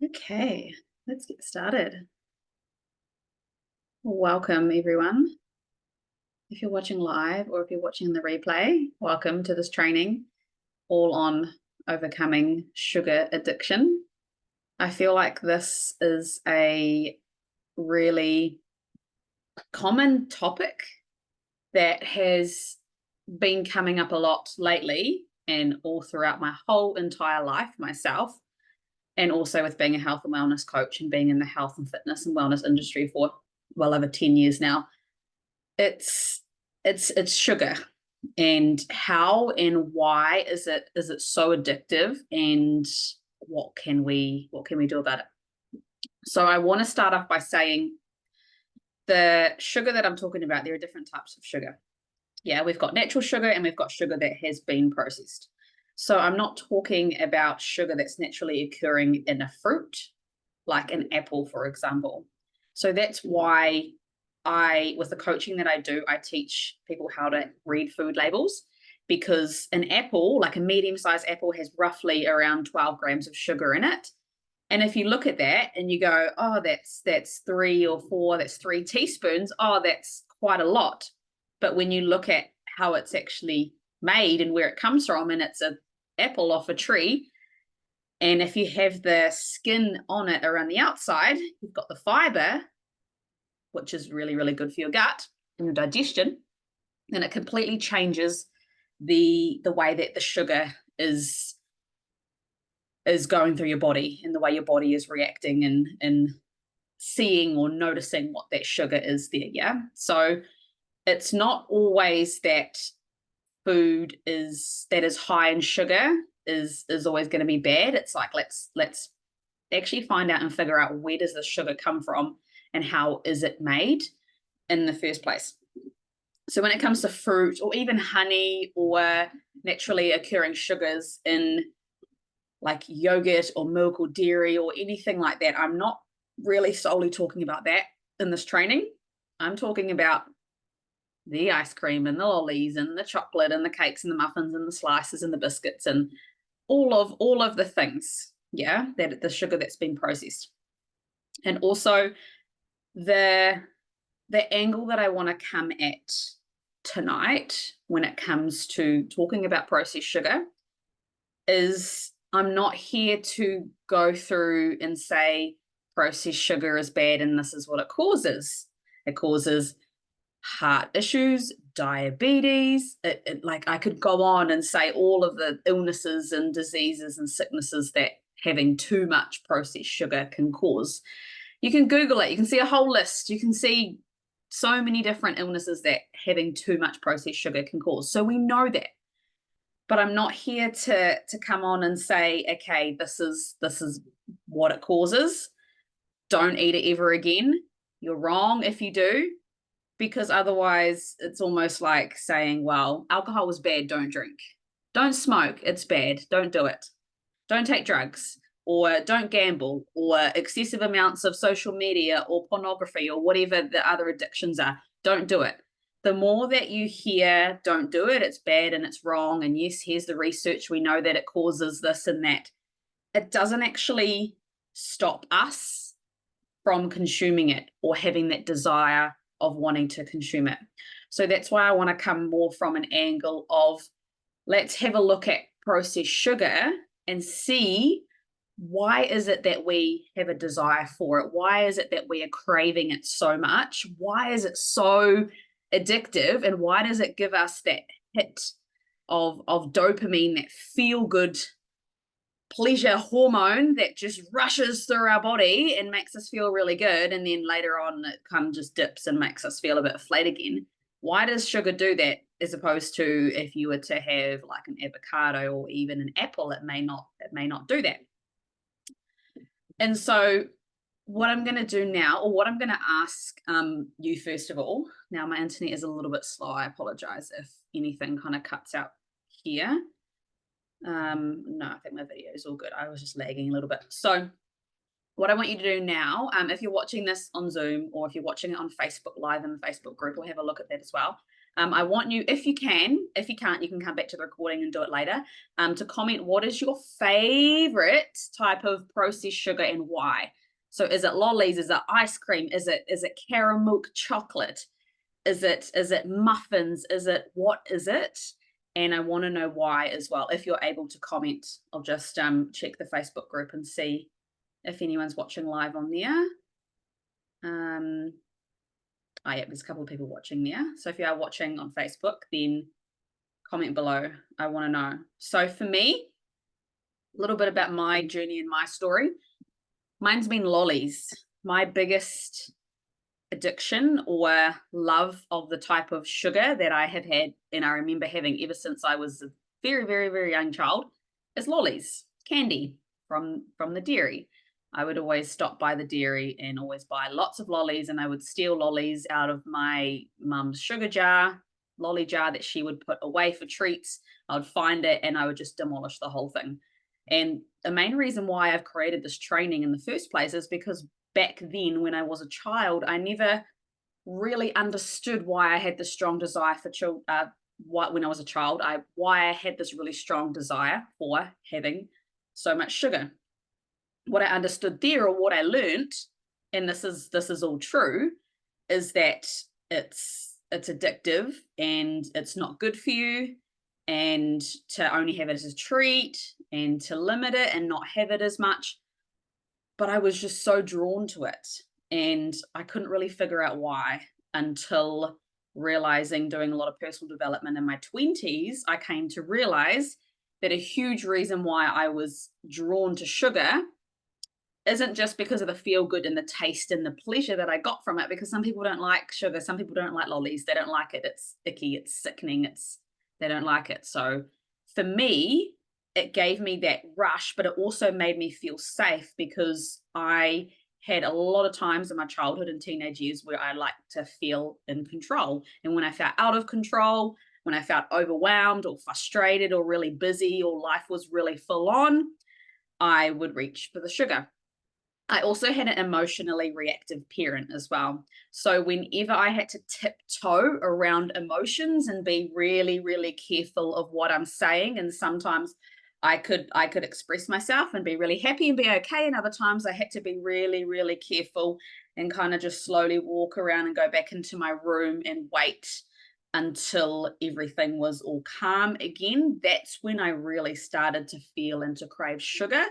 Okay, let's get started. Welcome, everyone. If you're watching live or if you're watching the replay, welcome to this training all on overcoming sugar addiction. I feel like this is a really common topic that has been coming up a lot lately and all throughout my whole entire life myself, and also with being a health and wellness coach and being in the health and fitness and wellness industry for well over 10 years now. It's sugar, and how and why is it so addictive, and what can we do about it? So I want to start off by saying the sugar that I'm talking about, there are different types of sugar. Yeah, we've got natural sugar and we've got sugar that has been processed. So I'm not talking about sugar that's naturally occurring in a fruit, like an apple, for example. So that's why with the coaching that I do, I teach people how to read food labels, because an apple, like a medium-sized apple, has roughly around 12 grams of sugar in it. And if you look at that and you go, oh, that's 3 or 4, that's 3 teaspoons. Oh, that's quite a lot. But when you look at how it's actually made and where it comes from, and it's an apple off a tree, and if you have the skin on it around the outside, you've got the fiber, which is really, really good for your gut and your digestion, and it completely changes the way that the sugar is going through your body and the way your body is reacting and seeing or noticing what that sugar is there. Yeah. So it's not always that food that is high in sugar is always going to be bad. It's like let's actually find out and figure out, where does the sugar come from and how is it made in the first place. So when it comes to fruit or even honey or naturally occurring sugars in like yogurt or milk or dairy or anything like that, I'm not really solely talking about that in this training. I'm talking about the ice cream and the lollies and the chocolate and the cakes and the muffins and the slices and the biscuits and all of the things, yeah, that the sugar that's been processed. And also the angle that I want to come at tonight when it comes to talking about processed sugar is, I'm not here to go through and say processed sugar is bad and this is what it causes. It causes heart issues, diabetes. Like I could go on and say all of the illnesses and diseases and sicknesses that having too much processed sugar can cause. You can Google it. You can see a whole list. You can see so many different illnesses that having too much processed sugar can cause. So we know that. But I'm not here to come on and say, okay, this is what it causes. Don't eat it ever again. You're wrong if you do, because otherwise it's almost like saying, well, alcohol is bad, don't drink. Don't smoke, it's bad, don't do it. Don't take drugs, or don't gamble, or excessive amounts of social media or pornography or whatever the other addictions are. Don't do it. The more that you hear, don't do it, it's bad and it's wrong, and yes, here's the research, we know that it causes this and that, it doesn't actually stop us from consuming it or having that desire of wanting to consume it. So that's why I want to come more from an angle of, let's have a look at processed sugar and see, why is it that we have a desire for it? Why is it that we are craving it so much? Why is it so addictive? And why does it give us that hit of dopamine, that feel good pleasure hormone that just rushes through our body and makes us feel really good, and then later on it kind of just dips and makes us feel a bit flat again? Why does sugar do that, as opposed to if you were to have like an avocado or even an apple, it may not do that? And so what I'm going to do now, or what I'm going to ask you first of all, now my internet is a little bit slow, I apologize if anything kind of cuts out here. No, I think my video is all good. I was just lagging a little bit. So what I want you to do now, if you're watching this on Zoom or if you're watching it on Facebook Live in the Facebook group, we'll have a look at that as well. I want you, if you can, if you can't, you can come back to the recording and do it later, to comment what is your favorite type of processed sugar and why. So is it lollies? Is it ice cream? Is it caramel milk chocolate? Is it muffins? Is it, what is it? And I want to know why as well. If you're able to comment, I'll just check the Facebook group and see if anyone's watching live on there. Oh yeah, there's a couple of people watching there. So if you are watching on Facebook, then comment below. I want to know. So for me, a little bit about my journey and my story. Mine's been lollies. My biggest addiction or love of the type of sugar that I have had, and I remember having ever since I was a very, very, very young child, is lollies, candy from the dairy. I would always stop by the dairy and always buy lots of lollies, and I would steal lollies out of my mum's sugar jar, lolly jar that she would put away for treats. I would find it and I would just demolish the whole thing. And the main reason why I've created this training in the first place is because back then when I was a child, I never really understood why I had this strong desire for children. When I was a child, why I had this really strong desire for having so much sugar. What I understood there, or what I learned, and this is all true, is that it's addictive and it's not good for you, and to only have it as a treat and to limit it and not have it as much. But I was just so drawn to it, and I couldn't really figure out why until realizing, doing a lot of personal development in my 20s, I came to realize that a huge reason why I was drawn to sugar isn't just because of the feel good and the taste and the pleasure that I got from it, because some people don't like sugar, some people don't like lollies, they don't like it, it's icky, it's sickening, they don't like it. So for me, it gave me that rush, but it also made me feel safe, because I had a lot of times in my childhood and teenage years where I liked to feel in control. And when I felt out of control, when I felt overwhelmed or frustrated or really busy or life was really full on, I would reach for the sugar. I also had an emotionally reactive parent as well. So whenever I had to tiptoe around emotions and be really, really careful of what I'm saying, and sometimes I could express myself and be really happy and be okay, and other times I had to be really, really careful and kind of just slowly walk around and go back into my room and wait until everything was all calm again. That's when I really started to feel and to crave sugar,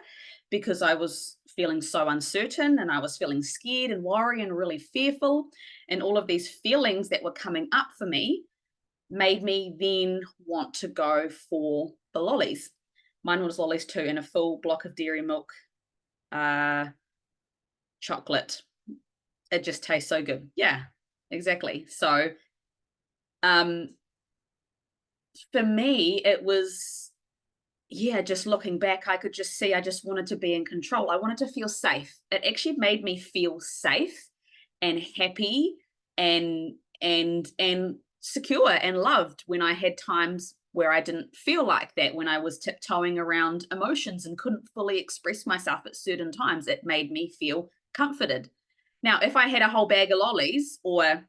because I was feeling so uncertain and I was feeling scared and worried and really fearful. And all of these feelings that were coming up for me made me then want to go for the lollies. Mine was lollies too, and a full block of dairy milk chocolate. It just tastes so good. Yeah, exactly. So for me, it was, yeah, just looking back, I could just see I just wanted to be in control. I wanted to feel safe. It actually made me feel safe and happy and secure and loved when I had times where I didn't feel like that, when I was tiptoeing around emotions and couldn't fully express myself at certain times. It made me feel comforted. Now, if I had a whole bag of lollies or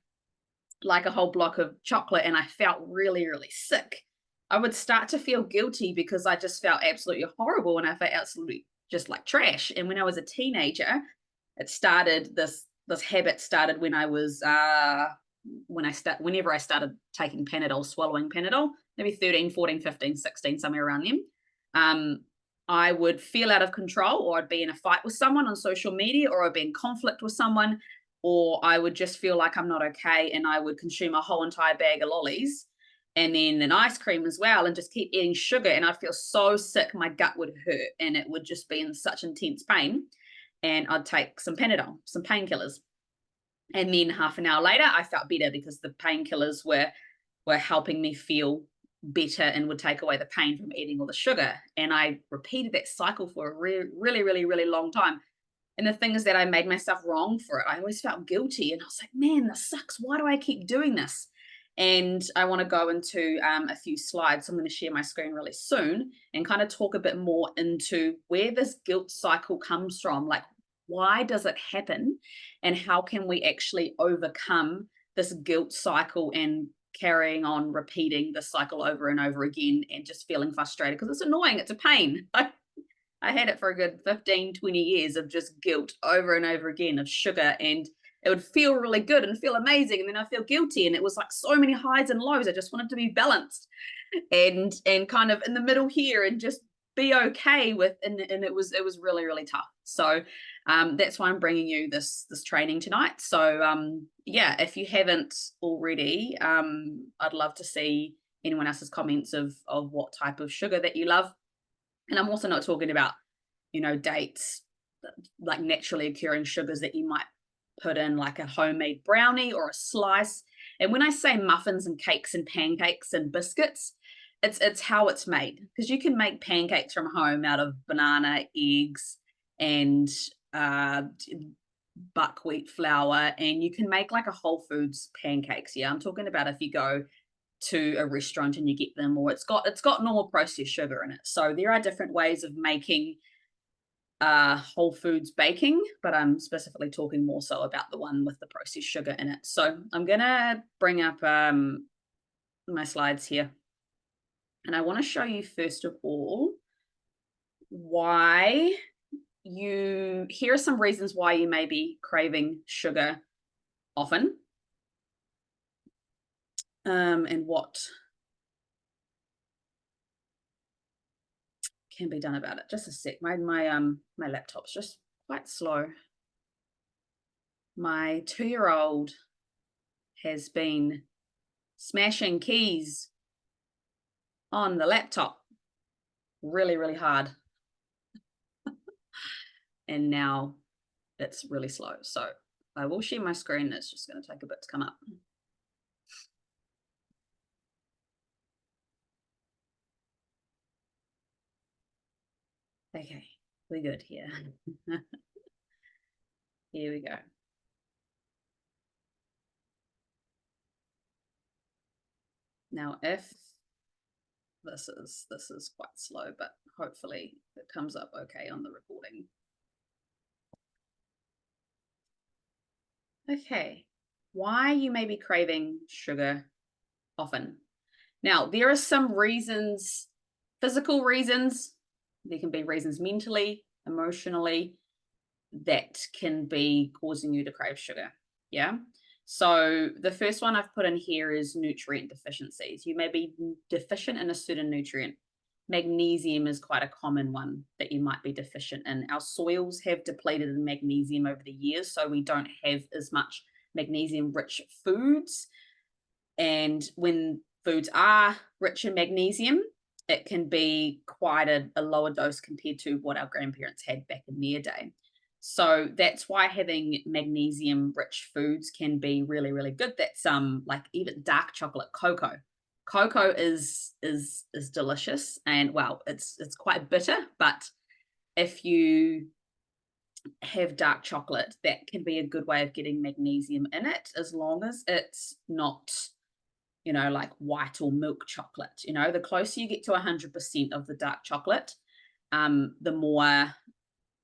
like a whole block of chocolate and I felt really, really sick, I would start to feel guilty because I just felt absolutely horrible and I felt absolutely just like trash. And when I was a teenager, it started, this habit started when I was whenever I started taking Panadol, swallowing Panadol, maybe 13, 14, 15, 16, somewhere around them. I would feel out of control, or I'd be in a fight with someone on social media, or I'd be in conflict with someone, or I would just feel like I'm not okay, and I would consume a whole entire bag of lollies and then an ice cream as well, and just keep eating sugar, and I'd feel so sick, my gut would hurt, and it would just be in such intense pain. And I'd take some Panadol, some painkillers. And then half an hour later, I felt better because the painkillers were helping me feel better and would take away the pain from eating all the sugar. And I repeated that cycle for a really, really, really long time. And the thing is that I made myself wrong for it. I always felt guilty. And I was like, man, this sucks. Why do I keep doing this? And I want to go into a few slides. So I'm going to share my screen really soon and kind of talk a bit more into where this guilt cycle comes from. Like, why does it happen? And how can we actually overcome this guilt cycle and carrying on repeating the cycle over and over again and just feeling frustrated because it's annoying, it's a pain. I had it for a good 15, 20 years of just guilt over and over again of sugar, and it would feel really good and feel amazing, and then I feel guilty, and it was like so many highs and lows. I just wanted to be balanced and kind of in the middle here and just be okay with, and it was really, really tough. So that's why I'm bringing you this training tonight. So yeah, if you haven't already, I'd love to see anyone else's comments of what type of sugar that you love. And I'm also not talking about, you know, dates, like naturally occurring sugars that you might put in like a homemade brownie or a slice. And when I say muffins and cakes and pancakes and biscuits, it's how it's made, because you can make pancakes from home out of banana, eggs, and buckwheat flour, and you can make like a Whole Foods pancakes. Yeah, I'm talking about if you go to a restaurant and you get them, or it's got normal processed sugar in it. So there are different ways of making Whole Foods baking, but I'm specifically talking more so about the one with the processed sugar in it. So I'm gonna bring up my slides here, and I want to show you first of all why here are some reasons why you may be craving sugar often, and what can be done about it. Just a sec. My laptop's just quite slow. My 2-year-old has been smashing keys on the laptop really, really hard. And now it's really slow. So I will share my screen. It's just going to take a bit to come up. Okay, we're good here. Here we go. Now, if this is quite slow, but hopefully it comes up okay on the recording. Okay, why you may be craving sugar often. Now, there are some reasons, physical reasons. There can be reasons mentally, emotionally, that can be causing you to crave sugar. Yeah. So the first one I've put in here is nutrient deficiencies. You may be deficient in a certain nutrient. Magnesium is quite a common one that you might be deficient in. Our soils have depleted in magnesium over the years, so we don't have as much magnesium-rich foods. And when foods are rich in magnesium, it can be quite a lower dose compared to what our grandparents had back in their day. So that's why having magnesium-rich foods can be really, really good. That's like even dark chocolate, cocoa. Cocoa is delicious, and well, it's quite bitter, but if you have dark chocolate, that can be a good way of getting magnesium in it, as long as it's not, you know, like white or milk chocolate. You know, the closer you get to 100% of the dark chocolate, the more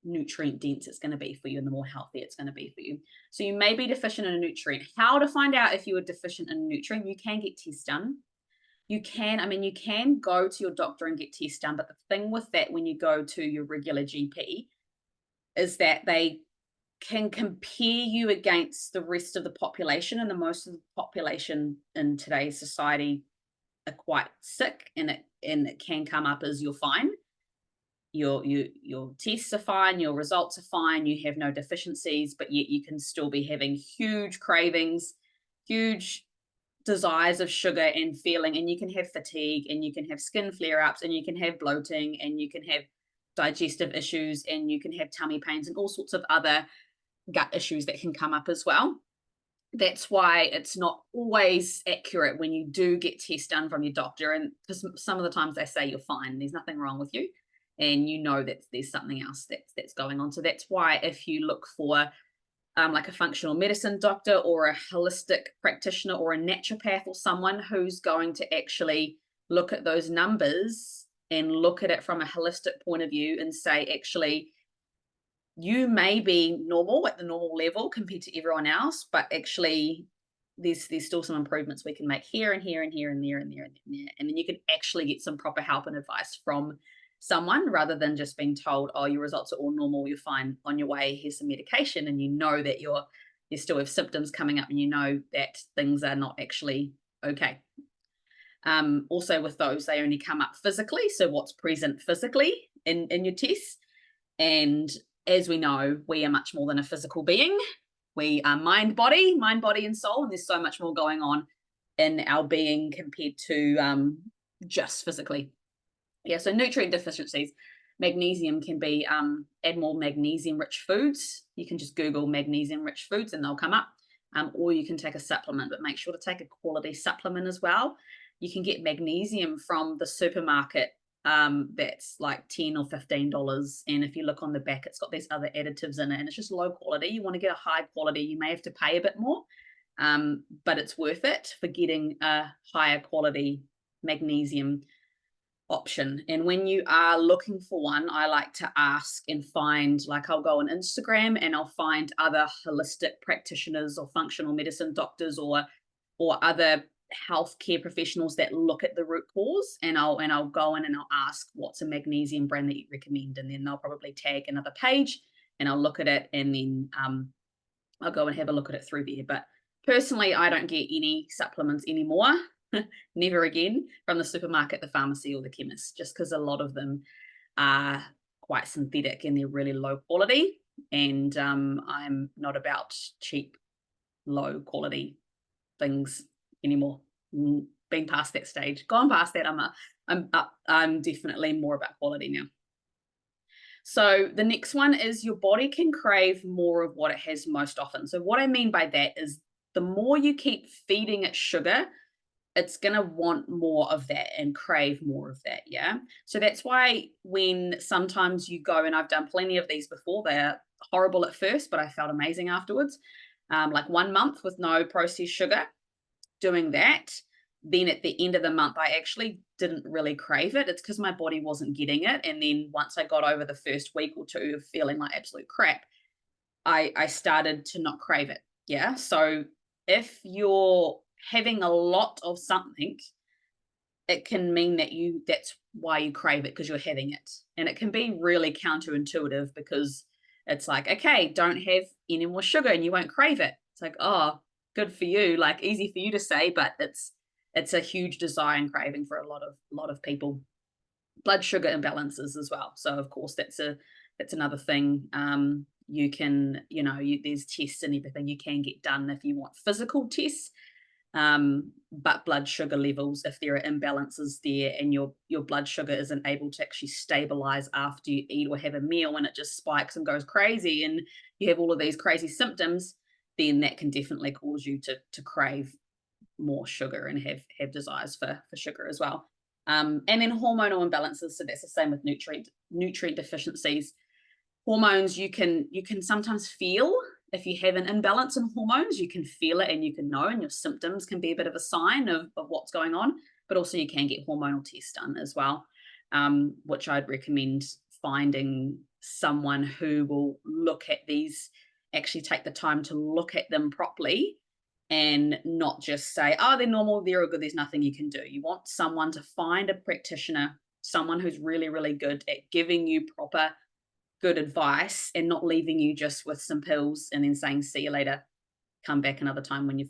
nutrient dense it's going to be for you and the more healthy it's going to be for you. So you may be deficient in a nutrient. How to find out if you are deficient in a nutrient? You can get tests done. You can go to your doctor and get tests done, but the thing with that, when you go to your regular GP, is that they can compare you against the rest of the population, and the most of the population in today's society are quite sick, and it can come up as you're fine. Your tests are fine, your results are fine, you have no deficiencies, but yet you can still be having huge cravings, huge desires of sugar and feeling, and you can have fatigue, and you can have skin flare-ups, and you can have bloating, and you can have digestive issues, and you can have tummy pains and all sorts of other gut issues that can come up as well. That's why it's not always accurate when you do get tests done from your doctor, and because some of the times they say you're fine, there's nothing wrong with you, and you know that there's something else that's going on. So that's why if you look for like a functional medicine doctor or a holistic practitioner or a naturopath or someone who's going to actually look at those numbers and look at it from a holistic point of view and say, actually, you may be normal at the normal level compared to everyone else, but actually there's still some improvements we can make here and here and here and there and there and there. And then you can actually get some proper help and advice from someone rather than just being told, oh, your results are all normal, you're fine, on your way, here's some medication, and you know that you still have symptoms coming up and you know that things are not actually okay. Also with those, they only come up physically, so what's present physically in your tests. And as we know, we are much more than a physical being. We are mind, body, and soul, and there's so much more going on in our being compared to just physically. Yeah, so nutrient deficiencies. Magnesium can be, add more magnesium-rich foods. You can just Google magnesium-rich foods and they'll come up. Or you can take a supplement, but make sure to take a quality supplement as well. You can get magnesium from the supermarket that's like $10 or $15. And if you look on the back, it's got these other additives in it and it's just low quality. You want to get a high quality, you may have to pay a bit more, but it's worth it for getting a higher quality magnesium option. And when you are looking for one, I like to ask and find, like I'll go on Instagram and I'll find other holistic practitioners or functional medicine doctors or other healthcare professionals that look at the root cause, and I'll go in and I'll ask, what's a magnesium brand that you recommend, and then they'll probably tag another page and I'll look at it, and then I'll go and have a look at it through there. But personally, I don't get any supplements anymore, never again, from the supermarket, the pharmacy or the chemist, just because a lot of them are quite synthetic and they're really low quality, and I'm not about cheap, low quality things anymore. Been past that stage, gone past that. I'm definitely more about quality now. So the next one is your body can crave more of what it has most often. So what I mean by that is the more you keep feeding it sugar, it's going to want more of that and crave more of that. Yeah. So that's why when sometimes you go, and I've done plenty of these before, they're horrible at first, but I felt amazing afterwards. Like 1 month with no processed sugar, doing that, then at the end of the month, I actually didn't really crave it. It's because my body wasn't getting it. And then once I got over the first week or two of feeling like absolute crap, I started to not crave it. Yeah. So if you're having a lot of something, it can mean that that's why you crave it, because you're having it. And it can be really counterintuitive, because it's like, okay, don't have any more sugar and you won't crave it. It's like, oh, good for you, like easy for you to say, but it's a huge desire and craving for a lot of people. Blood sugar imbalances as well. So of course that's another thing. You can, there's tests and everything you can get done if you want physical tests. But blood sugar levels, if there are imbalances there and your blood sugar isn't able to actually stabilize after you eat or have a meal, and it just spikes and goes crazy and you have all of these crazy symptoms, then that can definitely cause you to crave more sugar and have desires for sugar as well. And then hormonal imbalances, so that's the same with nutrient deficiencies. Hormones, you can sometimes feel if you have an imbalance in hormones, you can feel it and you can know, and your symptoms can be a bit of a sign of what's going on, but also you can get hormonal tests done as well, which I'd recommend finding someone who will look at these, actually take the time to look at them properly and not just say, oh, they're normal, they're all good, there's nothing you can do. You want someone to find a practitioner, someone who's really, really good at giving you proper good advice and not leaving you just with some pills and then saying, see you later, come back another time when you're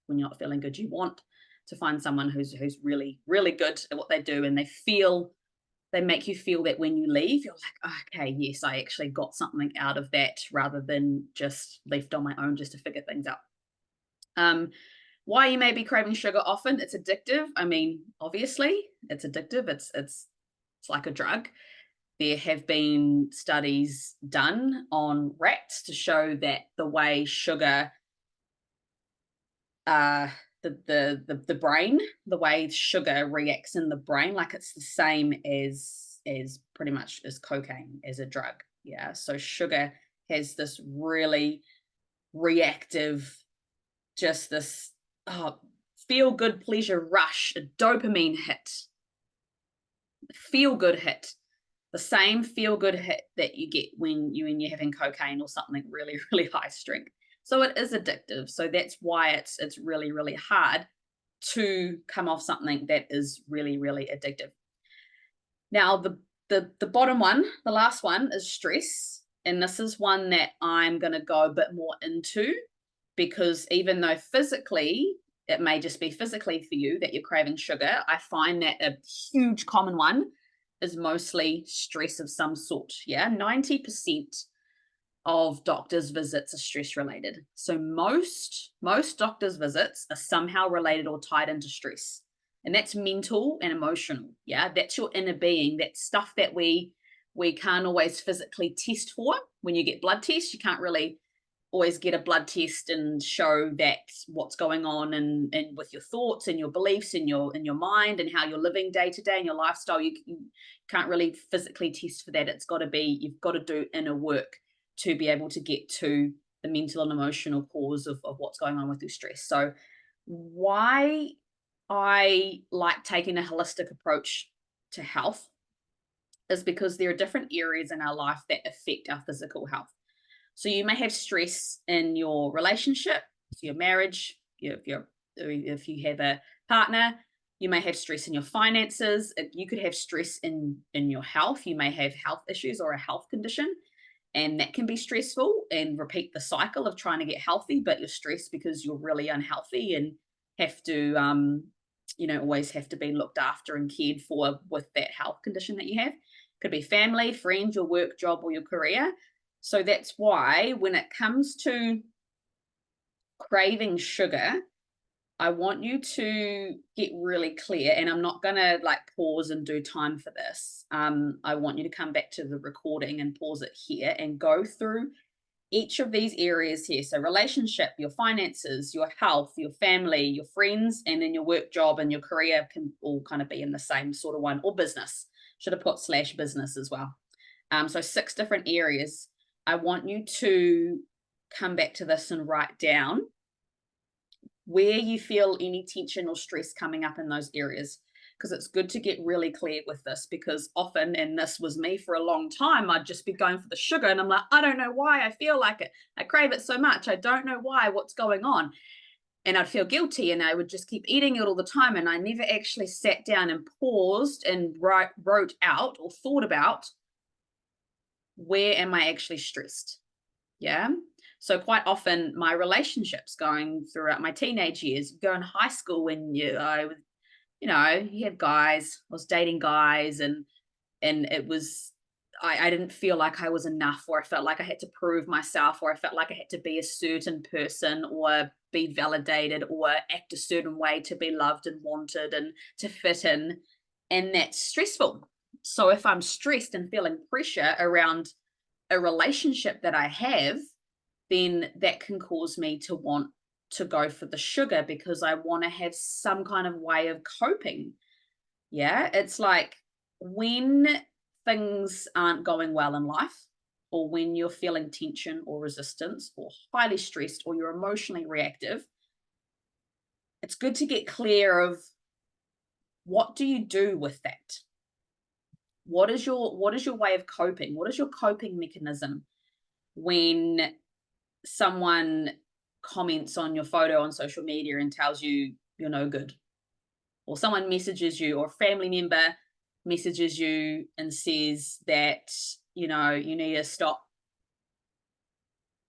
not feeling good. You want to find someone who's really, really good at what they do, and they make you feel that when you leave, you're like, oh, okay, yes, I actually got something out of that, rather than just left on my own just to figure things out. Why you may be craving sugar often, it's addictive. I mean, obviously it's addictive. It's like a drug. There have been studies done on rats to show that the way sugar, the brain, the way sugar reacts in the brain, like it's the same as pretty much as cocaine, as a drug. Yeah. So sugar has this really reactive, just this feel good pleasure rush, a dopamine hit, feel good hit. The same feel good hit that you get when you're having cocaine or something really, really high strength. So it is addictive. So that's why it's really, really hard to come off something that is really, really addictive. Now, the bottom one, the last one, is stress. And this is one that I'm going to go a bit more into, because even though physically, it may just be physically for you that you're craving sugar, I find that a huge common one is mostly stress of some sort. Yeah, 90% of doctors' visits are stress related. So most doctors' visits are somehow related or tied into stress. And that's mental and emotional. Yeah, that's your inner being. That's stuff that we can't always physically test for. When you get blood tests, you can't really always get a blood test and show that what's going on and with your thoughts and your beliefs in your mind and how you're living day to day and your lifestyle. You can't really physically test for that. It's got to be, you've got to do inner work to be able to get to the mental and emotional cause of what's going on with your stress. So why I like taking a holistic approach to health is because there are different areas in our life that affect our physical health. So you may have stress in your relationship, your marriage, if you have a partner. You may have stress in your finances. You could have stress in your health. You may have health issues or a health condition, and that can be stressful and repeat the cycle of trying to get healthy, but you're stressed because you're really unhealthy and have to, always have to be looked after and cared for with that health condition that you have. Could be family, friends, your work, job, or your career. So that's why when it comes to craving sugar, I want you to get really clear, and I'm not going to like pause and do time for this. I want you to come back to the recording and pause it here and go through each of these areas here. So relationship, your finances, your health, your family, your friends, and then your work, job, and your career can all kind of be in the same sort of one, or business. Should have put / business as well. So 6 different areas. I want you to come back to this and write down where you feel any tension or stress coming up in those areas, because it's good to get really clear with this, because often, and this was me for a long time, I'd just be going for the sugar and I'm like, I don't know why I feel like it. I crave it so much. I don't know why, what's going on. And I'd feel guilty and I would just keep eating it all the time. And I never actually sat down and paused and wrote out or thought about, where am I actually stressed? Yeah. So quite often my relationships going throughout my teenage years, go in high school when you had guys, I was dating guys, and it was, I didn't feel like I was enough, or I felt like I had to prove myself, or I felt like I had to be a certain person or be validated or act a certain way to be loved and wanted and to fit in. And that's stressful. So if I'm stressed and feeling pressure around a relationship that I have, then that can cause me to want to go for the sugar, because I want to have some kind of way of coping. Yeah, it's like when things aren't going well in life, or when you're feeling tension or resistance or highly stressed or you're emotionally reactive, it's good to get clear of, what do you do with that? What is your way of coping? What is your coping mechanism when someone comments on your photo on social media and tells you you're no good, or someone messages you, or a family member messages you and says that you need to stop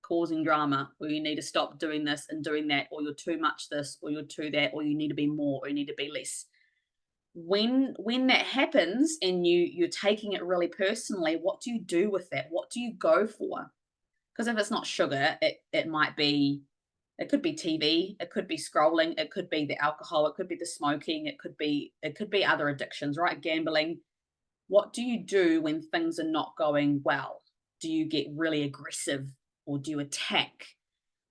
causing drama, or you need to stop doing this and doing that, or you're too much this, or you're too that, or you need to be more, or you need to be less. When that happens and you're taking it really personally, what do you do with that? What do you go for? Because if it's not sugar, it might be, it could be TV, it could be scrolling, it could be the alcohol, it could be the smoking, it could be other addictions, right? Gambling. What do you do when things are not going well? Do you get really aggressive, or do you attack,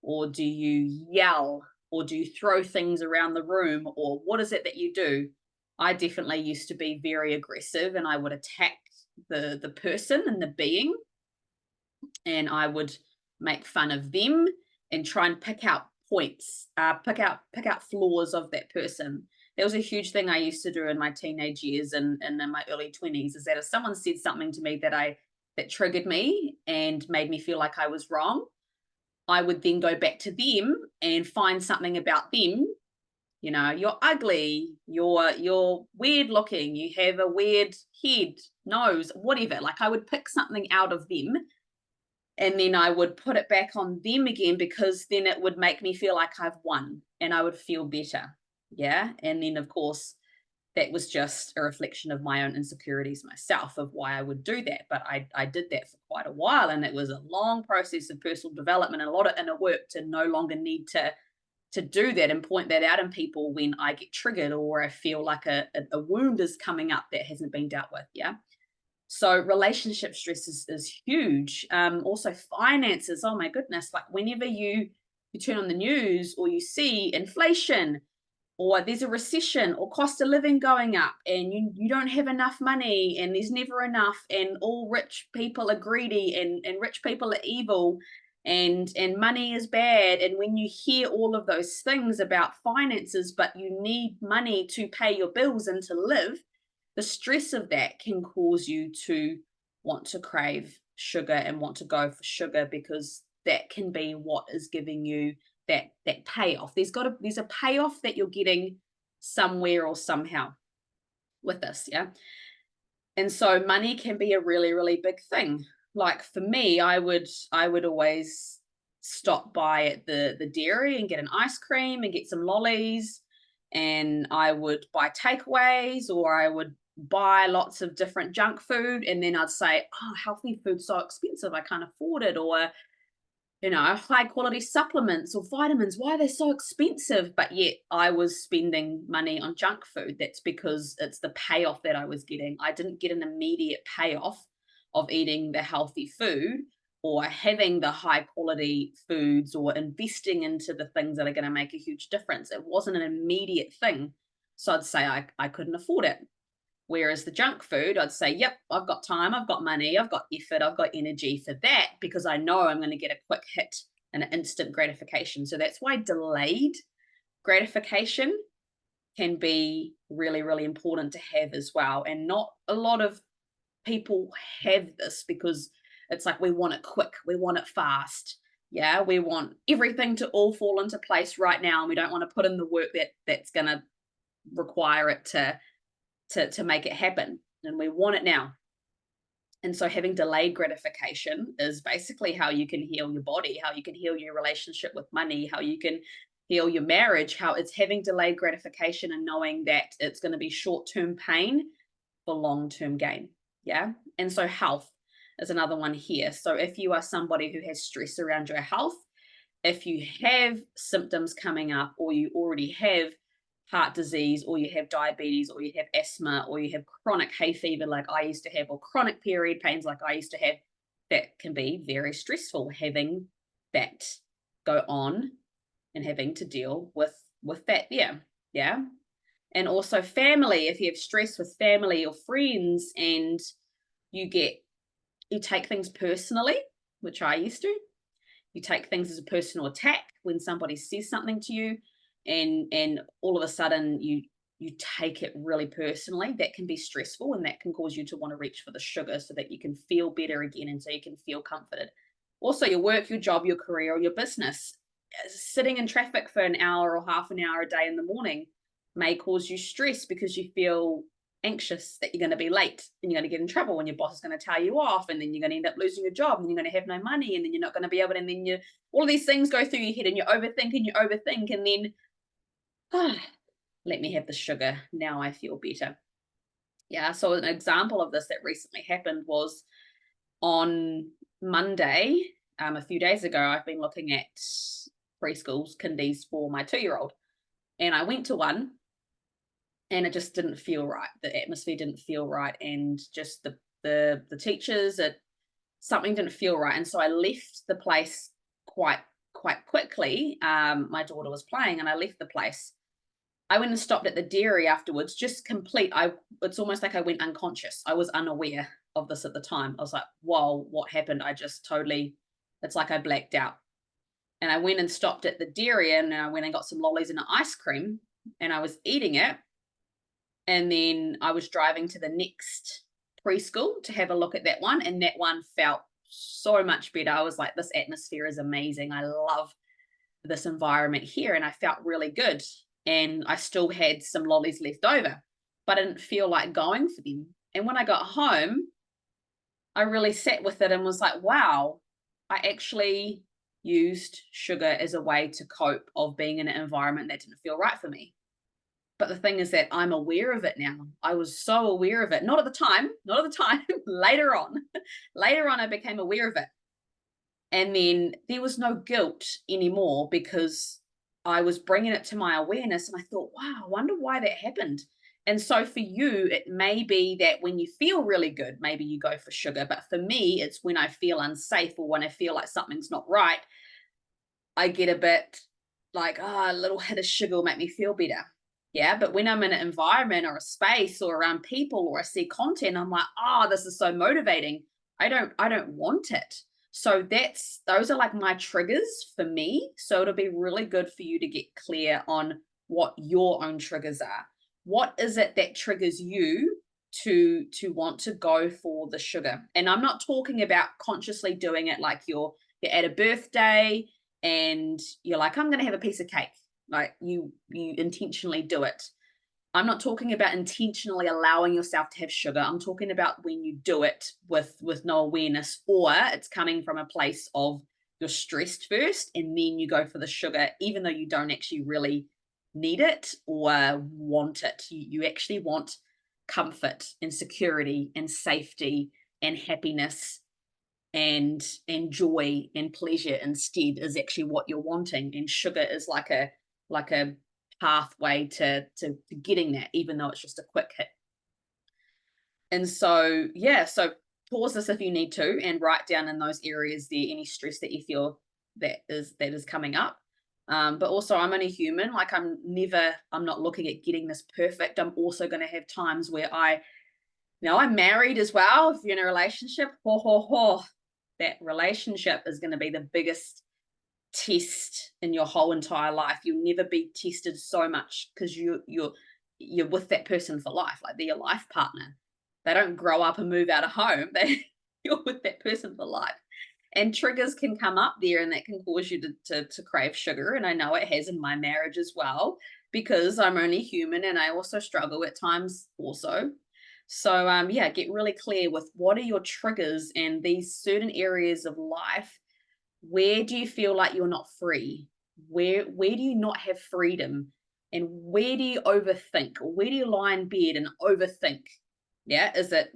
or do you yell, or do you throw things around the room, or what is it that you do? I definitely used to be very aggressive, and I would attack the person and the being, and I would make fun of them and try and pick out points, pick out flaws of that person. That was a huge thing I used to do in my teenage years and in my early 20s, is that if someone said something to me that triggered me and made me feel like I was wrong, I would then go back to them and find something about them. You know, you're ugly, you're weird looking, you have a weird head, nose, whatever. Like I would pick something out of them and then I would put it back on them again, because then it would make me feel like I've won and I would feel better. Yeah. And then of course that was just a reflection of my own insecurities myself, of why I would do that. But I did that for quite a while, and it was a long process of personal development and a lot of inner work to no longer need to do that and point that out in people when I get triggered or I feel like a wound is coming up that hasn't been dealt with. Yeah. So relationship stress is huge. Also finances. Oh my goodness. Like whenever you turn on the news or you see inflation, or there's a recession or cost of living going up, and you don't have enough money and there's never enough, and all rich people are greedy, and rich people are evil, and money is bad. And when you hear all of those things about finances, but you need money to pay your bills and to live, the stress of that can cause you to want to crave sugar and want to go for sugar, because that can be what is giving you that payoff. There's a payoff that you're getting somewhere or somehow with this. Yeah. And so money can be a really, really big thing. Like for me, I would always stop by at the dairy and get an ice cream and get some lollies, and I would buy takeaways, or I would buy lots of different junk food, and then I'd say, oh, healthy food's so expensive, I can't afford it. Or high quality supplements or vitamins, why are they so expensive? But yet I was spending money on junk food. That's because it's the payoff that I was getting. I didn't get an immediate payoff of eating the healthy food or having the high quality foods or investing into the things that are going to make a huge difference. It wasn't an immediate thing. So I'd say I couldn't afford it. Whereas the junk food, I'd say, yep, I've got time, I've got money, I've got effort, I've got energy for that, because I know I'm going to get a quick hit and an instant gratification. So that's why delayed gratification can be really, really important to have as well. And not a lot of people have this, because it's like we want it quick, we want it fast. Yeah, we want everything to all fall into place right now, and we don't want to put in the work that's going to require it to make it happen, and we want it now. And so having delayed gratification is basically how you can heal your body, how you can heal your relationship with money, how you can heal your marriage, how it's having delayed gratification and knowing that it's going to be short-term pain for long-term gain. Yeah. And so health is another one here. So if you are somebody who has stress around your health, if you have symptoms coming up, or you already have heart disease, or you have diabetes, or you have asthma, or you have chronic hay fever like I used to have, or chronic period pains like I used to have, that can be very stressful, having that go on and having to deal with that. Yeah. And also family, if you have stress with family or friends, and you take things personally, which I used to. You take things as a personal attack when somebody says something to you, and all of a sudden you take it really personally. That can be stressful, and that can cause you to want to reach for the sugar so that you can feel better again, and so you can feel comforted. Also, your work, your job, your career, or your business. Sitting in traffic for an hour or half an hour a day in the morning may cause you stress, because you feel anxious that you're going to be late and you're going to get in trouble, and your boss is going to tell you off, and then you're going to end up losing your job, and you're going to have no money, and then you're not going to be able to, and then all of these things go through your head, and you overthink, and then let me have the sugar, now I feel better. Yeah. So an example of this that recently happened was on Monday, a few days ago. I've been looking at preschools, kindies for my 2-year-old, and I went to one, and it just didn't feel right. The atmosphere didn't feel right, and just the teachers, something didn't feel right. And so I left the place quite quickly. My daughter was playing, and I left the place. I went and stopped at the dairy afterwards, just complete. It's almost like I went unconscious. I was unaware of this at the time. I was like, whoa, what happened? I just totally, it's like I blacked out. And I went and stopped at the dairy, and I went and got some lollies and an ice cream, and I was eating it. And then I was driving to the next preschool to have a look at that one, and that one felt so much better. I was like, this atmosphere is amazing. I love this environment here. And I felt really good. And I still had some lollies left over, but I didn't feel like going for them. And when I got home, I really sat with it and was like, wow, I actually used sugar as a way to cope of being in an environment that didn't feel right for me. But the thing is that I'm aware of it now. I was so aware of it. Not at the time, later on. Later on, I became aware of it. And then there was no guilt anymore because I was bringing it to my awareness. And I thought, wow, I wonder why that happened. And so for you, it may be that when you feel really good, maybe you go for sugar. But for me, it's when I feel unsafe or when I feel like something's not right, I get a bit like, a little hit of sugar will make me feel better. Yeah. But when I'm in an environment or a space or around people or I see content, I'm like, this is so motivating. I don't want it. So those are like my triggers for me. So it'll be really good for you to get clear on what your own triggers are. What is it that triggers you to want to go for the sugar? And I'm not talking about consciously doing it like you're at a birthday and you're like, I'm going to have a piece of cake. Like you intentionally do it. I'm not talking about intentionally allowing yourself to have sugar. I'm talking about when you do it with no awareness, or it's coming from a place of you're stressed first and then you go for the sugar, even though you don't actually really need it or want it. You actually want comfort and security and safety and happiness and joy and pleasure instead is actually what you're wanting. And sugar is like a pathway to getting that, even though it's just a quick hit. And so, so pause this if you need to and write down in those areas there any stress that you feel that is coming up. But also I'm only human. Like I'm not looking at getting this perfect. I'm also going to have times where I'm married as well. If you're in a relationship, that relationship is going to be the biggest test in your whole entire life. You'll never be tested so much because you're with that person for life. Like they're your life partner. They don't grow up and move out of home. You're with that person for life. And triggers can come up there and that can cause you to crave sugar. And I know it has in my marriage as well, because I'm only human and I also struggle at times also. So get really clear with what are your triggers and these certain areas of life. Where do you feel like you're not free? Where do you not have freedom? And where do you overthink? Or where do you lie in bed and overthink? Yeah,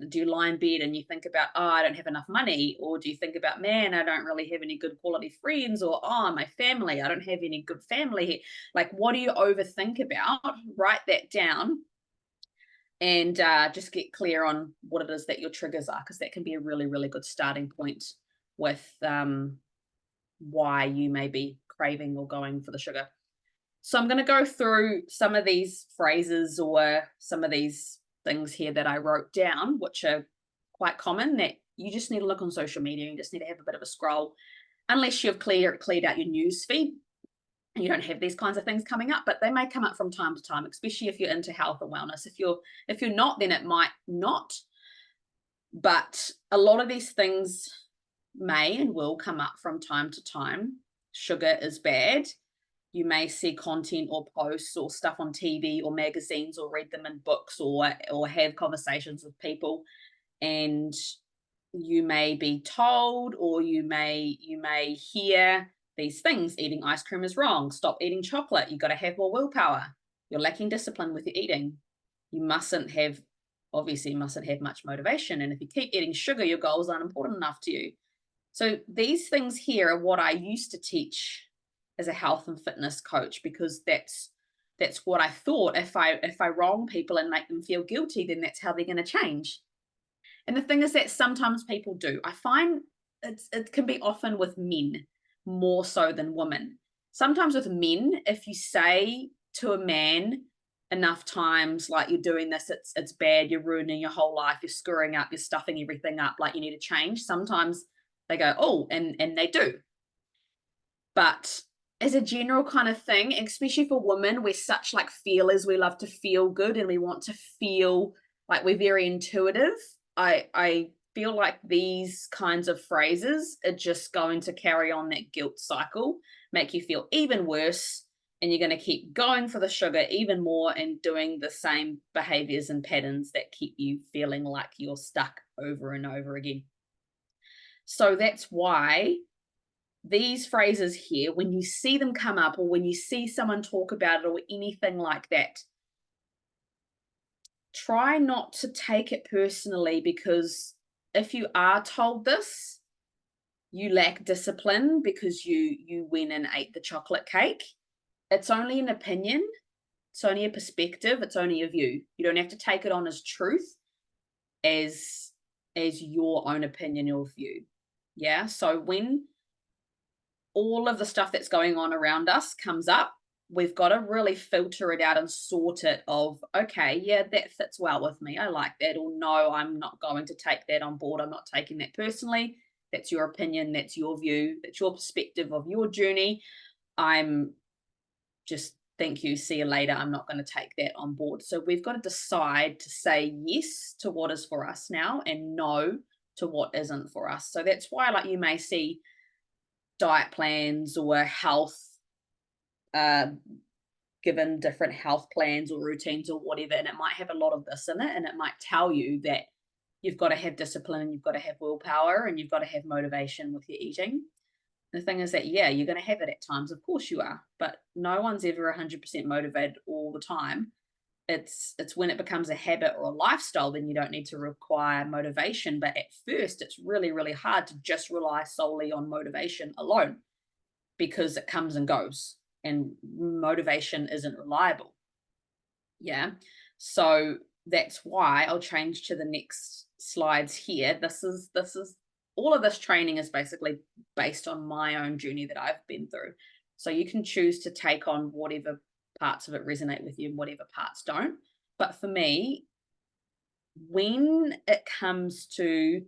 do you lie in bed and you think about, I don't have enough money? Or do you think about, man, I don't really have any good quality friends? Or, my family, I don't have any good family here. Like, what do you overthink about? Write that down and just get clear on what it is that your triggers are, because that can be a really, really good starting point with why you may be craving or going for the sugar. So I'm going to go through some of these phrases or some of these things here that I wrote down, which are quite common, that you just need to look on social media. You just need to have a bit of a scroll, unless you've cleared out your news feed and you don't have these kinds of things coming up, but they may come up from time to time, especially if you're into health and wellness. If you're not, then it might not. But a lot of these things may and will come up from time to time. Sugar is bad. You may see content or posts or stuff on TV or magazines or read them in books or have conversations with people, and you may be told or you may hear these things. Eating ice cream is wrong. Stop eating chocolate. You got to have more willpower. You're lacking discipline with your eating. You mustn't have much motivation. And if you keep eating sugar, your goals aren't important enough to you. So these things here are what I used to teach as a health and fitness coach, because that's what I thought. If I wrong people and make them feel guilty, then that's how they're going to change. And the thing is that sometimes people do. I find it can be often with men more so than women. Sometimes with men, if you say to a man enough times, like, you're doing this, it's bad, you're ruining your whole life, you're screwing up, you're stuffing everything up, like you need to change. Sometimes they go, oh, and they do. But as a general kind of thing, especially for women, we're such like feelers. We love to feel good and we want to feel like we're very intuitive. I feel like these kinds of phrases are just going to carry on that guilt cycle, make you feel even worse, and you're going to keep going for the sugar even more and doing the same behaviors and patterns that keep you feeling like you're stuck over and over again. So that's why these phrases here, when you see them come up or when you see someone talk about it or anything like that, try not to take it personally, because if you are told this, you lack discipline because you went and ate the chocolate cake. It's only an opinion. It's only a perspective. It's only a view. You don't have to take it on as truth, as your own opinion or view. Yeah. So when all of the stuff that's going on around us comes up, we've got to really filter it out and sort it of, okay, yeah, that fits well with me. I like that. Or no, I'm not going to take that on board. I'm not taking that personally. That's your opinion. That's your view. That's your perspective of your journey. I'm just, thank you, see you later. I'm not going to take that on board. So we've got to decide to say yes to what is for us now and no to what isn't for us. So that's why, like, you may see diet plans or health, given different health plans or routines or whatever, and it might have a lot of this in it, and it might tell you that you've got to have discipline and you've got to have willpower and you've got to have motivation with your eating. The thing is that, yeah, you're going to have it at times, of course you are, but no one's ever 100% motivated all the time. It's when it becomes a habit or a lifestyle, then you don't need to require motivation. But at first, it's really, really hard to just rely solely on motivation alone, because it comes and goes and motivation isn't reliable. Yeah. So that's why I'll change to the next slides here. This is all of this training is basically based on my own journey that I've been through. So you can choose to take on whatever parts of it resonate with you and whatever parts don't. But for me, when it comes to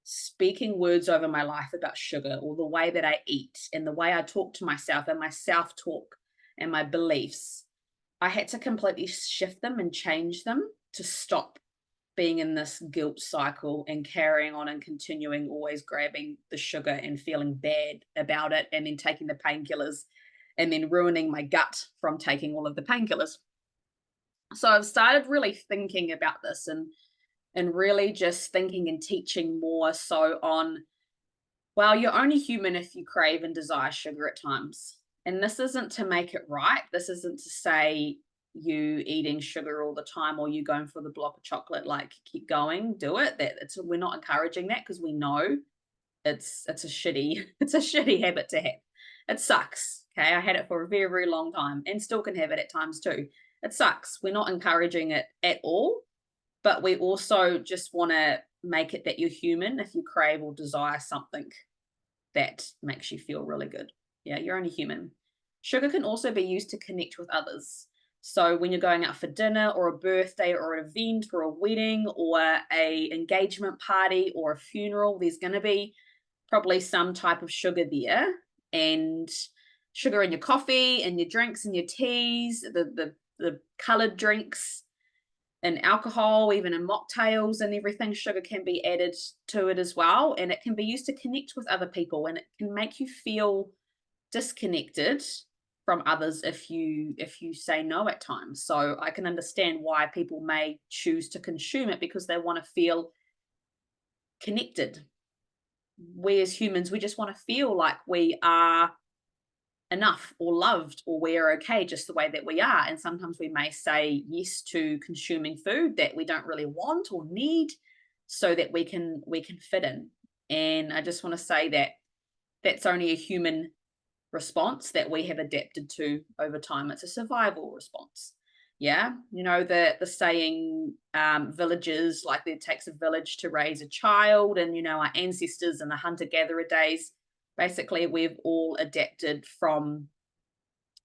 speaking words over my life about sugar, or the way that I eat and the way I talk to myself and my self-talk and my beliefs, I had to completely shift them and change them to stop being in this guilt cycle and carrying on and continuing always grabbing the sugar and feeling bad about it, and then taking the painkillers and then ruining my gut from taking all of the painkillers. So I've started really thinking about this and really just thinking and teaching more so on, well, you're only human if you crave and desire sugar at times. And this isn't to make it right. This isn't to say you eating sugar all the time or you going for the block of chocolate, like, keep going, do it. We're not encouraging that, because we know it's a shitty habit to have. It sucks. Okay. I had it for a very, very long time and still can have it at times too. It sucks. We're not encouraging it at all, but we also just want to make it that you're human if you crave or desire something that makes you feel really good. Yeah, you're only human. Sugar can also be used to connect with others. So when you're going out for dinner or a birthday or an event or a wedding or a engagement party or a funeral, there's going to be probably some type of sugar there, and sugar in your coffee and your drinks and your teas, the colored drinks and alcohol, even in mocktails and everything, sugar can be added to it as well. And it can be used to connect with other people, and it can make you feel disconnected from others if you say no at times. So I can understand why people may choose to consume it, because they want to feel connected. We as humans, we just want to feel like we are enough or loved, or we're okay just the way that we are. And sometimes we may say yes to consuming food that we don't really want or need, so that we can fit in. And I just want to say that that's only a human response that we have adapted to over time. It's a survival response. Yeah, you know, the saying, villages, like, it takes a village to raise a child, and, you know, our ancestors in the hunter-gatherer days, basically we've all adapted from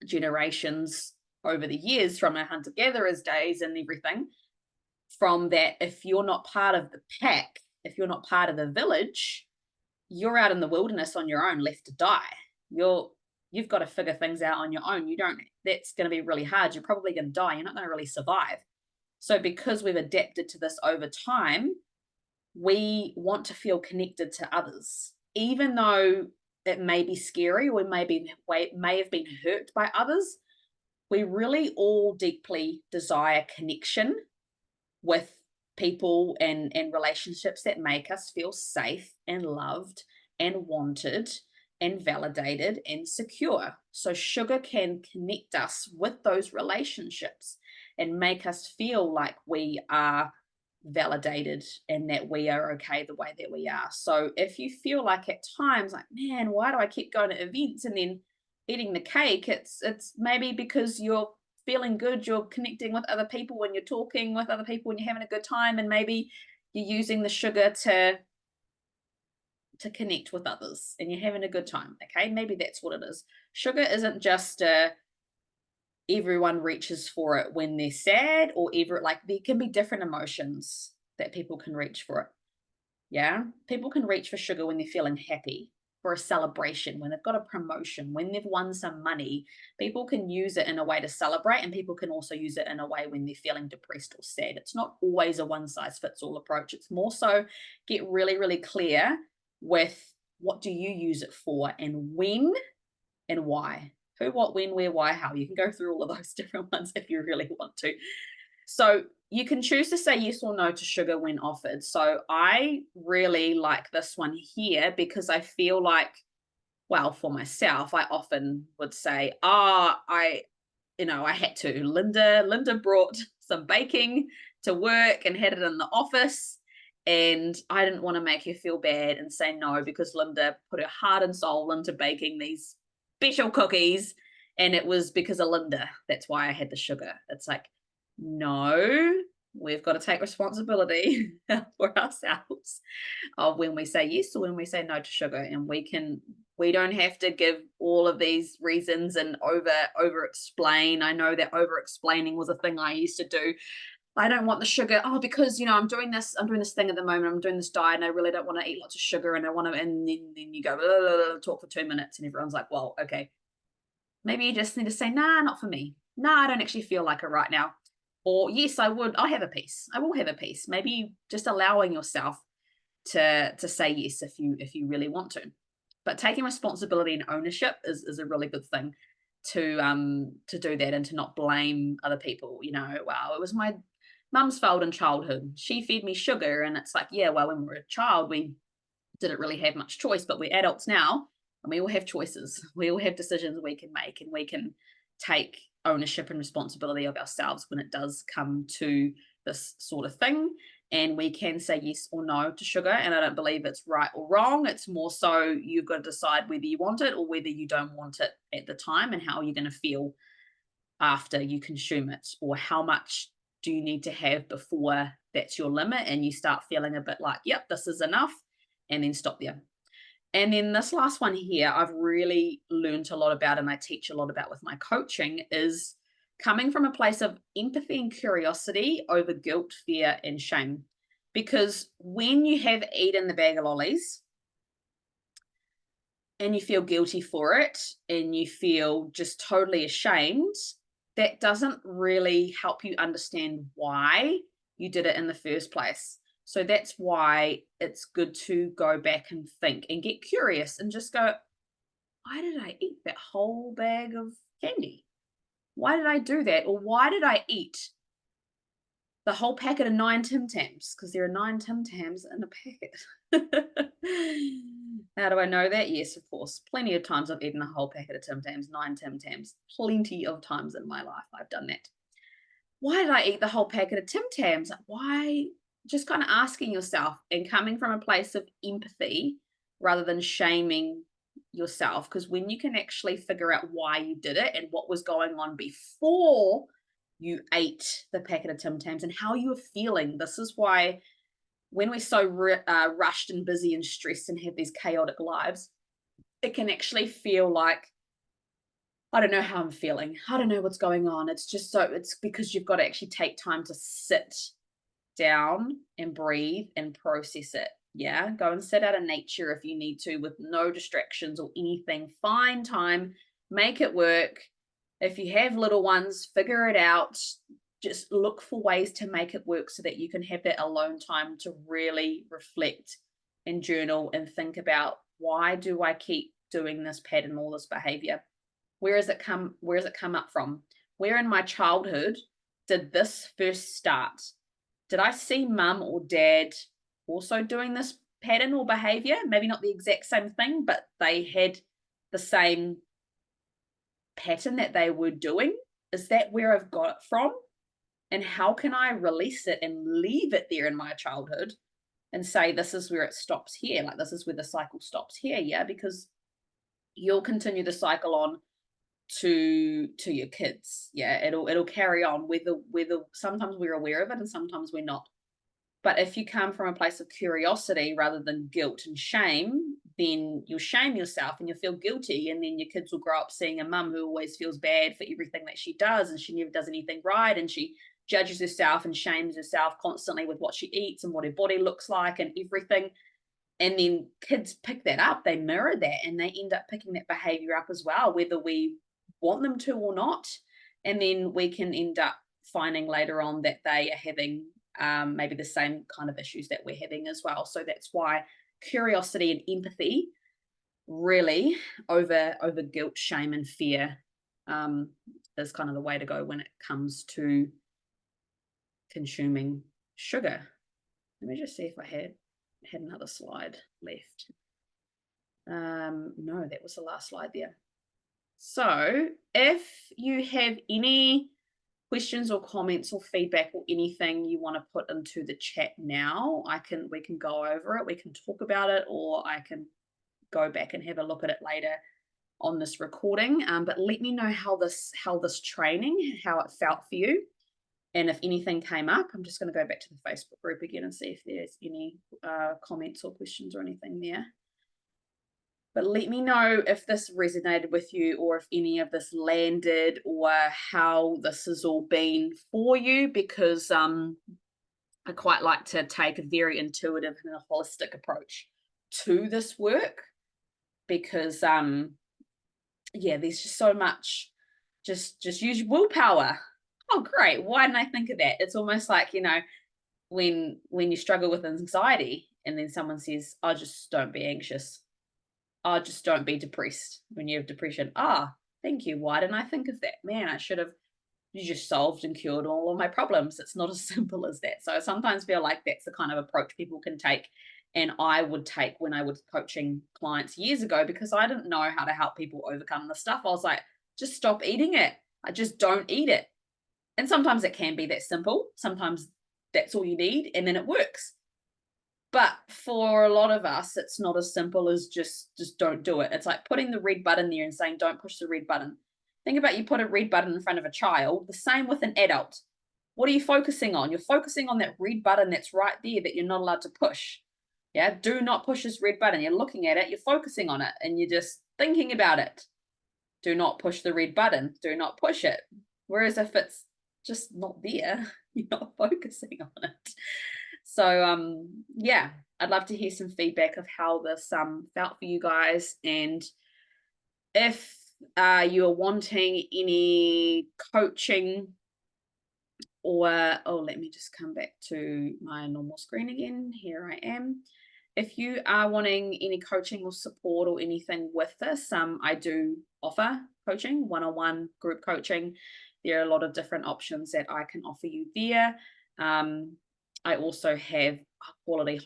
generations over the years, from our hunter-gatherers days and everything, from that. If you're not part of the pack, if you're not part of the village, you're out in the wilderness on your own, left to die. You've got to figure things out on your own. That's going to be really hard. You're probably going to die. You're not going to really survive. So because we've adapted to this over time, we want to feel connected to others, even though it may be scary or may have been hurt by others. We really all deeply desire connection with people and relationships that make us feel safe and loved and wanted and validated and secure. So sugar can connect us with those relationships and make us feel like we are validated and that we are okay the way that we are. So if you feel like at times like, man, why do I keep going to events and then eating the cake? It's maybe because you're feeling good, you're connecting with other people when you're talking with other people and you're having a good time, and maybe you're using the sugar to connect with others and you're having a good time. Okay, maybe that's what it is. Sugar isn't just everyone reaches for it when they're sad, or ever, like, there can be different emotions that people can reach for it. Yeah, people can reach for sugar when they're feeling happy, for a celebration, when they've got a promotion, when they've won some money. People can use it in a way to celebrate, and people can also use it in a way when they're feeling depressed or sad. It's not always a one size fits all approach. It's more so get really, really clear with what do you use it for and when and why. Who, what, when, where, why, how. You can go through all of those different ones if you really want to. So you can choose to say yes or no to sugar when offered. So I really like this one here because I feel like, well, for myself, I often would say, I had to. Linda brought some baking to work and had it in the office. And I didn't want to make her feel bad and say no, because Linda put her heart and soul into baking these special cookies. And it was because of Linda. That's why I had the sugar. It's like, no, we've got to take responsibility for ourselves of when we say yes or when we say no to sugar. And we don't have to give all of these reasons and over explain. I know that over explaining was a thing I used to do. I don't want the sugar. Oh, because I'm doing this thing at the moment. I'm doing this diet and I really don't want to eat lots of sugar, and I want to, and then you go blah, blah, blah, talk for 2 minutes and everyone's like, well, okay. Maybe you just need to say, nah, not for me. Nah, I don't actually feel like it right now. Or yes, I'll have a piece. I will have a piece. Maybe just allowing yourself to say yes if you really want to. But taking responsibility and ownership is a really good thing to do that, and to not blame other people. Wow, it was my mum's fault in childhood. She fed me sugar, and it's like, yeah, well, when we were a child, we didn't really have much choice, but we're adults now and we all have choices. We all have decisions we can make, and we can take ownership and responsibility of ourselves when it does come to this sort of thing. And we can say yes or no to sugar. And I don't believe it's right or wrong. It's more so you've got to decide whether you want it or whether you don't want it at the time, and how you're going to feel after you consume it, or how much do you need to have before that's your limit and you start feeling a bit like, yep, this is enough, and then stop there. And then this last one here, I've really learned a lot about, and I teach a lot about with my coaching, is coming from a place of empathy and curiosity over guilt, fear, and shame. Because when you have eaten the bag of lollies and you feel guilty for it and you feel just totally ashamed, that doesn't really help you understand why you did it in the first place. So that's why it's good to go back and think and get curious and just go, why did I eat that whole bag of candy? Why did I do that? Or why did I eat the whole packet of 9 Tim Tams? Because there are 9 Tim Tams in a packet. How do I know that? Yes, of course. Plenty of times I've eaten a whole packet of Tim Tams, 9 Tim Tams. Plenty of times in my life I've done that. Why did I eat the whole packet of Tim Tams? Why? Just kind of asking yourself and coming from a place of empathy rather than shaming yourself. Because when you can actually figure out why you did it and what was going on before you ate the packet of Tim Tams and how you were feeling, this is why when we're so rushed and busy and stressed and have these chaotic lives, it can actually feel like, I don't know how I'm feeling. I don't know what's going on. It's because you've got to actually take time to sit down and breathe and process it. Yeah, go and sit out in nature if you need to, with no distractions or anything. Find time, make it work. If you have little ones, figure it out. just look for ways to make it work so that you can have that alone time to really reflect and journal and think about, why do I keep doing this pattern, all this behavior? Where has it come up from? Where in my childhood did this first start? Did I see mum or dad also doing this pattern or behavior? Maybe not the exact same thing, but they had the same pattern that they were doing. Is that where I've got it from? And how can I release it and leave it there in my childhood and say, this is where it stops here? Like, this is where the cycle stops here. Yeah, because you'll continue the cycle on to your kids. Yeah, it'll carry on, whether sometimes we're aware of it and sometimes we're not. But if you come from a place of curiosity rather than guilt and shame, then you'll shame yourself and you'll feel guilty. And then your kids will grow up seeing a mum who always feels bad for everything that she does, and she never does anything right. And she judges herself and shames herself constantly with what she eats and what her body looks like and everything. And then kids pick that up, they mirror that, and they end up picking that behavior up as well, whether we want them to or not. And then we can end up finding later on that they are having maybe the same kind of issues that we're having as well. So that's why curiosity and empathy really over guilt, shame, and fear is kind of the way to go when it comes to consuming sugar. Let me just see if I had another slide left. No, that was the last slide there. So if you have any questions or comments or feedback or anything you want to put into the chat now, we can go over it, we can talk about it, or I can go back and have a look at it later on this recording. But let me know how this training, how it felt for you. And if anything came up, I'm just going to go back to the Facebook group again and see if there's any comments or questions or anything there. But let me know if this resonated with you, or if any of this landed, or how this has all been for you, because I quite like to take a very intuitive and a holistic approach to this work, because yeah, there's just so much, just use willpower. Oh, great. Why didn't I think of that? It's almost like, you know, when you struggle with anxiety and then someone says, oh, just don't be anxious. Oh, just don't be depressed when you have depression. Ah, thank you. Why didn't I think of that? Man, you just solved and cured all of my problems. It's not as simple as that. So I sometimes feel like that's the kind of approach people can take. And I would take when I was coaching clients years ago, because I didn't know how to help people overcome this stuff. I was like, just stop eating it. I just don't eat it. And sometimes it can be that simple. Sometimes that's all you need, and then it works. But for a lot of us, it's not as simple as just don't do it. It's like putting the red button there and saying, don't push the red button. Think about, you put a red button in front of a child, the same with an adult. What are you focusing on? You're focusing on that red button that's right there that you're not allowed to push. Yeah, do not push this red button. You're looking at it, you're focusing on it, and you're just thinking about it. Do not push the red button. Do not push it. Whereas if it's just not there, you're not focusing on it. So yeah, I'd love to hear some feedback of how this felt for you guys, and if you are wanting any coaching, or let me just come back to my normal screen again. Here I am. If you are wanting any coaching or support or anything with this, I do offer coaching, one-on-one group coaching. There are a lot of different options that I can offer you there. I also have quality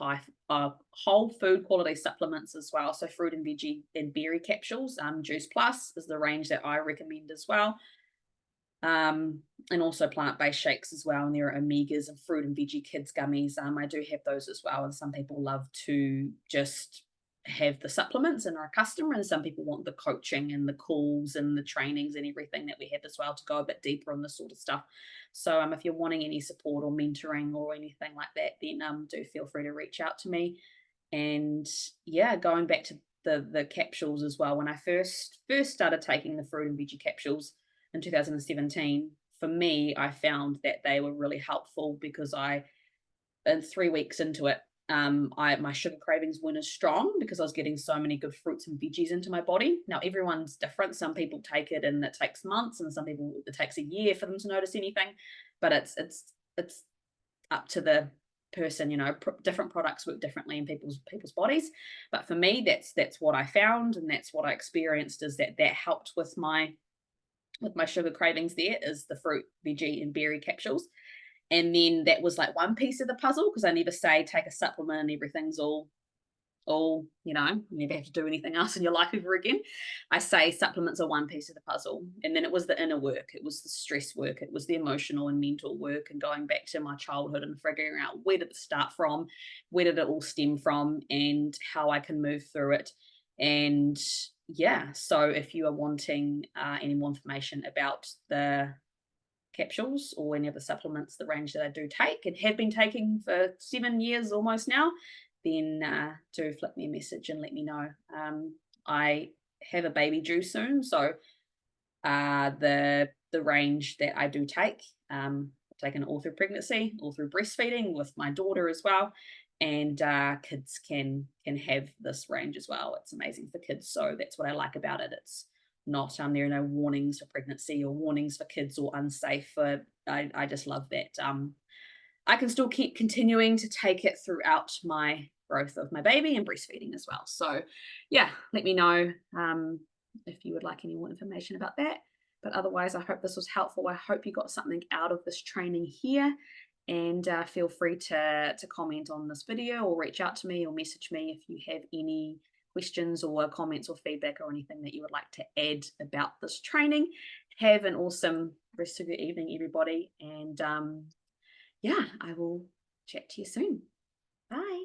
whole food quality supplements as well. So fruit and veggie and berry capsules. Juice Plus is the range that I recommend as well. And also plant-based shakes as well. And there are omegas and fruit and veggie kids gummies. I do have those as well. And some people love to just have the supplements and are a customer, and some people want the coaching and the calls and the trainings and everything that we have as well to go a bit deeper on this sort of stuff. So if you're wanting any support or mentoring or anything like that, then do feel free to reach out to me. And yeah, going back to the capsules as well, when I first started taking the fruit and veggie capsules in 2017, for me, I found that they were really helpful, because in 3 weeks into it, my sugar cravings weren't as strong because I was getting so many good fruits and veggies into my body. Now everyone's different. Some people take it and it takes months, and some people it takes a year for them to notice anything. But it's up to the person, different products work differently in people's bodies. But for me, that's what I found, and that's what I experienced, is that helped with my sugar cravings. There is the fruit, veggie, and berry capsules. And then that was like one piece of the puzzle, because I never say take a supplement and everything's all, you never have to do anything else in your life ever again. I say supplements are one piece of the puzzle. And then it was the inner work, it was the stress work, it was the emotional and mental work, and going back to my childhood and figuring out where did it start from, where did it all stem from, and how I can move through it. And yeah, so if you are wanting any more information about the capsules or any of the supplements, the range that I do take and have been taking for 7 years almost now, then do flick me a message and let me know. I have a baby due soon, so the range that I do take, I've taken all through pregnancy, all through breastfeeding with my daughter as well, and kids can have this range as well. It's amazing for kids, so that's what I like about it. It's not there are no warnings for pregnancy or warnings for kids or unsafe. I just love that I can still keep continuing to take it throughout my growth of my baby and breastfeeding as well. So yeah, let me know if you would like any more information about that. But otherwise, I hope this was helpful. I hope you got something out of this training here. And feel free to comment on this video, or reach out to me or message me if you have any questions or comments or feedback or anything that you would like to add about this training. Have an awesome rest of your evening, everybody. And yeah, I will chat to you soon. Bye.